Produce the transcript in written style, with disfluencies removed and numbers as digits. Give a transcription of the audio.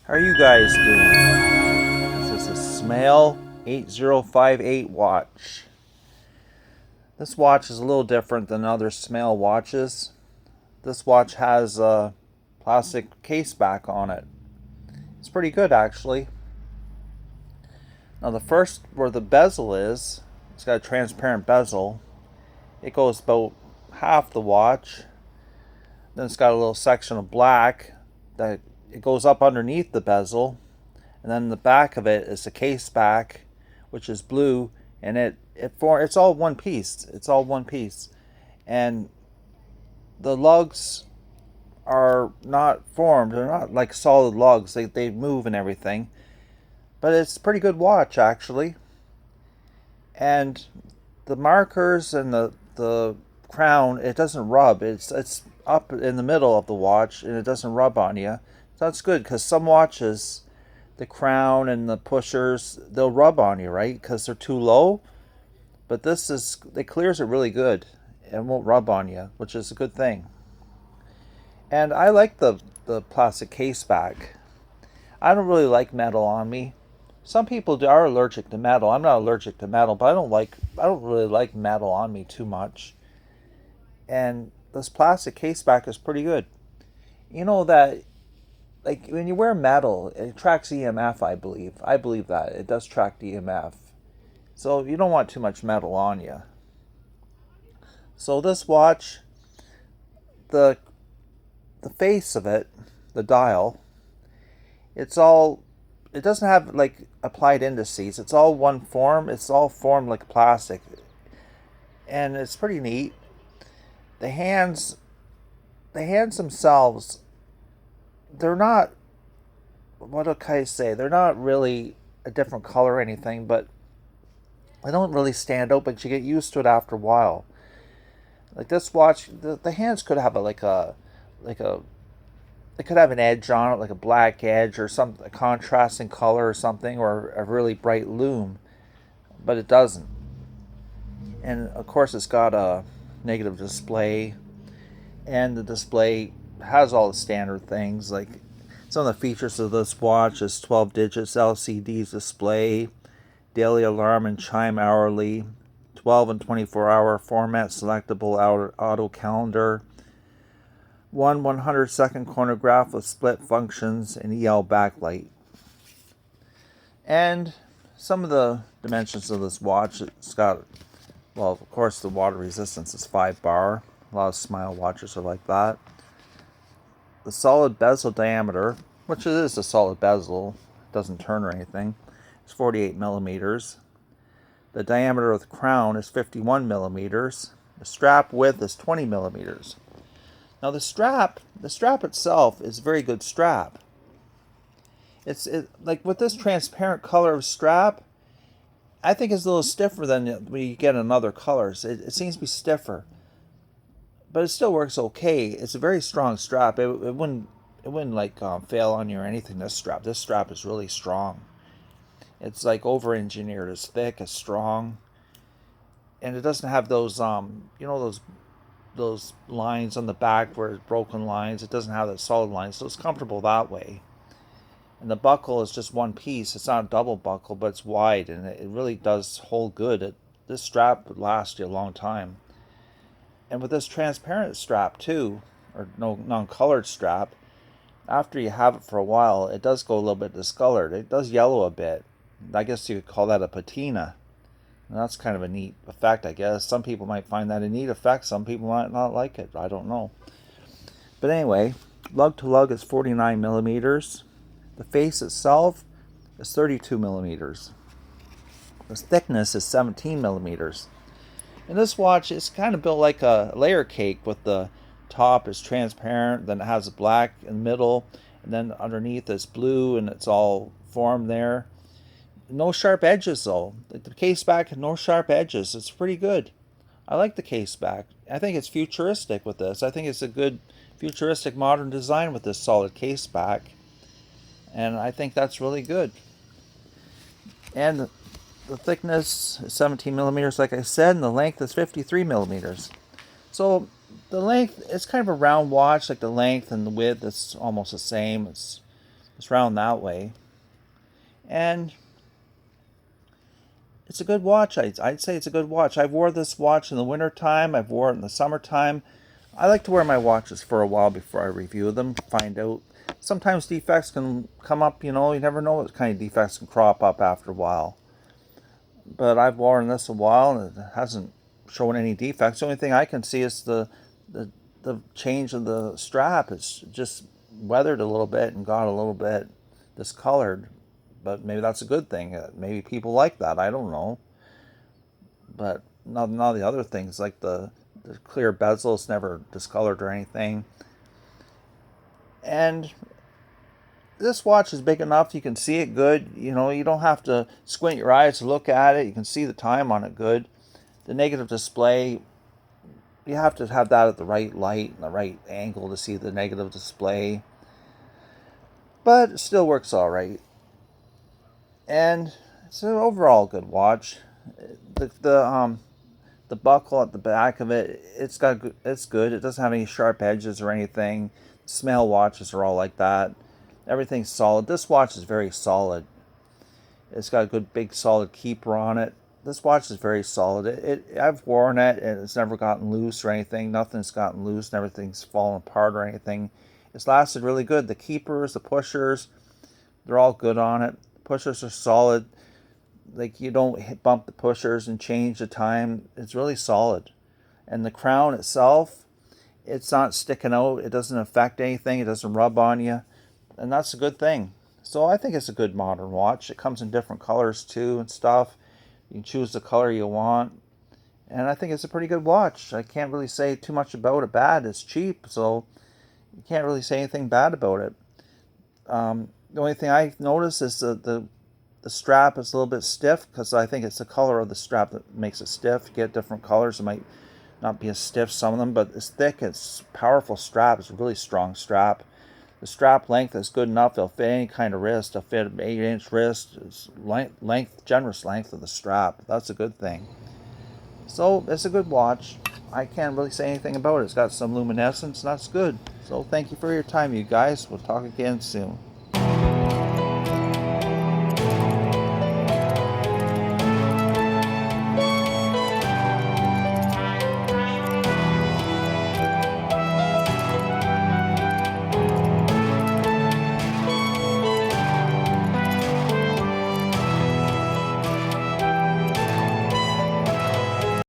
How are you guys doing? This is a SMAEL 8058 watch. This watch is a little different than other SMAEL watches. This watch has a plastic case back on it. It's pretty good actually. Now the first, where the bezel is, it's got a transparent bezel. It goes about half the watch. Then it's got a little section of black that it goes up underneath the bezel, and then the back of it is the case back, which is blue, and it's all one piece. It's all one piece, and the lugs are not formed. They're not like solid lugs. They move and everything, but it's a pretty good watch actually. And the markers and the crown, it doesn't rub. It's up in the middle of the watch, and it doesn't rub on you. So that's good, because some watches, the crown and the pushers, they'll rub on you, right? Because they're too low. But it clears it really good and won't rub on you, which is a good thing. And I like the plastic case back. I don't really like metal on me. Some people are allergic to metal. I'm not allergic to metal, but I don't really like metal on me too much. And this plastic case back is pretty good. You know that, like, when you wear metal, it tracks EMF, I believe. I believe that. It does track EMF. So you don't want too much metal on you. So this watch, the face of it, the dial, it doesn't have like applied indices. It's all one form. It's all formed like plastic. And it's pretty neat. The hands themselves, they're not, what can I say? They're not really a different color or anything, but they don't really stand out, but you get used to it after a while. Like this watch, the hands could have it could have an edge on it, like a black edge or a contrasting color or something, or a really bright lume, but it doesn't. And of course it's got a negative display, and the display has all the standard things. Like, some of the features of this watch is 12 digits LCD display, daily alarm and chime hourly, 12 and 24-hour format selectable auto calendar, one 100-second chronograph with split functions, and EL backlight. And some of the dimensions of this watch, it's got, well, of course the water resistance is 5 bar. A lot of SMAEL watches are like that. The solid bezel diameter, which it is a solid bezel, doesn't turn or anything, is 48 millimeters. The diameter of the crown is 51 millimeters. The strap width is 20 millimeters. Now the strap itself is a very good strap. Like with this transparent color of strap, I think it's a little stiffer than when you get in other colors. It seems to be stiffer, but it still works okay. It's a very strong strap. It wouldn't like fail on you or anything. This strap is really strong. It's like over engineered. It's thick, it's strong, and it doesn't have those those lines on the back where it's broken lines. It doesn't have that solid lines, so it's comfortable that way. And the buckle is just one piece. It's not a double buckle, but it's wide, and it really does hold good. This strap would last you a long time. And with this transparent strap too, or no non-colored strap, after you have it for a while, it does go a little bit discolored. It does yellow a bit. I guess you could call that a patina. And that's kind of a neat effect, I guess. Some people might find that a neat effect. Some people might not like it. I don't know. But anyway, lug to lug is 49 millimeters. The face itself is 32 millimeters. The thickness is 17 millimeters. And this watch is kind of built like a layer cake, with the top is transparent, then it has black in the middle, and then underneath is blue, and it's all formed there. No sharp edges though. The case back, no sharp edges. It's pretty good. I like the case back. I think it's futuristic with this. I think it's a good futuristic modern design with this solid case back. And I think that's really good. And the thickness is 17 millimeters, like I said, and the length is 53 millimeters. So the length, it's kind of a round watch. Like the length and the width, it's almost the same. It's It's round that way. And it's a good watch. I'd say it's a good watch. I've wore this watch in the winter time. I've wore it in the summertime. I like to wear my watches for a while before I review them, find out. Sometimes defects can come up, you never know what kind of defects can crop up after a while. But I've worn this a while and it hasn't shown any defects. The only thing I can see is the change of the strap. It's just weathered a little bit and got a little bit discolored. But maybe that's a good thing. Maybe people like that. I don't know. But none of the other things, like the clear bezel, is never discolored or anything. And this watch is big enough you can see it good. You don't have to squint your eyes to look at it. You can see the time on it good. The negative display, you have to have that at the right light and the right angle to see the negative display. But it still works all right. And it's an overall good watch. The buckle at the back of it, it's good. It doesn't have any sharp edges or anything. SMAEL watches are all like that. Everything's solid. This watch is very solid. It's got a good big solid keeper on it. This watch is very solid. I've worn it and it's never gotten loose or anything. Nothing's gotten loose and everything's fallen apart or anything. It's lasted really good. The keepers, the pushers, they're all good on it. The pushers are solid. Like, you don't bump the pushers and change the time. It's really solid. And the crown itself, it's not sticking out. It doesn't affect anything. It doesn't rub on you. And that's a good thing. So I think it's a good modern watch. It comes in different colors too and stuff. You can choose the color you want. And I think it's a pretty good watch. I can't really say too much about it bad. It's cheap, so you can't really say anything bad about it. The only thing I noticed is the strap is a little bit stiff, because I think it's the color of the strap that makes it stiff. You get different colors, it might not be as stiff, some of them, but it's thick, it's a powerful strap. It's a really strong strap. The strap length is good enough. It'll fit any kind of wrist. It'll fit an 8-inch wrist. It's generous length of the strap. That's a good thing. So it's a good watch. I can't really say anything about it. It's got some luminescence, and that's good. So thank you for your time, you guys. We'll talk again soon.